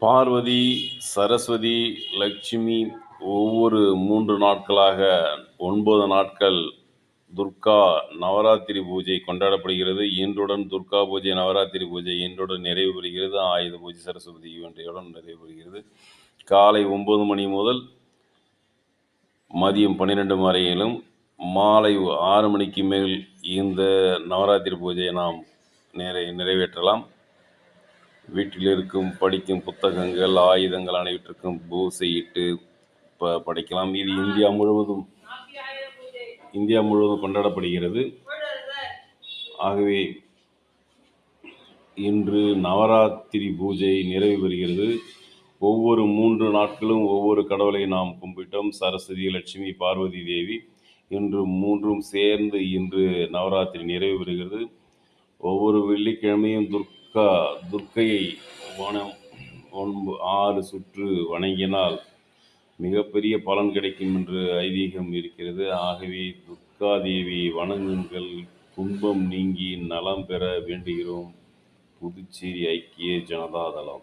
பார்வதி, சரஸ்வதி, லட்சுமி ஒவ்வொரு 3 நாட்களாக 9 நாட்கள் துர்கா நவராத்திரி பூஜை கொண்டாடப்படுகிறது. இன்றுடன் துர்கா பூஜை, நவராத்திரி பூஜை இன்றுடன் நிறைவு பெறுகிறது. ஆயுத பூஜை, சரஸ்வதி இன்றையுடன் நிறைவு பெறுகிறது. காலை 9 மணி முதல் மதியம் 12 வரையிலும், மாலை 6 மணிக்கு மேல் இந்த நவராத்திரி பூஜையை நாம் நிறைவேற்றலாம். வீட்டில் இருக்கும் படிக்கும் புத்தகங்கள், ஆயுதங்கள் அனைவற்றுக்கும் பூசையிட்டு படைக்கலாம். இது இந்தியா முழுவதும் கொண்டாடப்படுகிறது. ஆகவே இன்று நவராத்திரி பூஜை நிறைவு பெறுகிறது. ஒவ்வொரு 3 நாட்களும் ஒவ்வொரு கடவுளை நாம் கும்பிட்டோம். சரஸ்வதி, லட்சுமி, பார்வதி தேவி. இன்று 3ம் சேர்ந்து இன்று நவராத்திரி நிறைவு பெறுகிறது. ஒவ்வொரு வெள்ளிக்கிழமையும் துர்க்கையை 6 சுற்று வணங்கினால் மிகப்பெரிய பலன் கிடைக்கும் என்று ஐதீகம் இருக்கிறது. ஆகவே துர்கா தேவியை வணங்குங்கள், துன்பம் நீங்கி நலம் பெற வேண்டுகிறோம். புதுச்சேரி ஐக்கிய ஜனதா தளம்.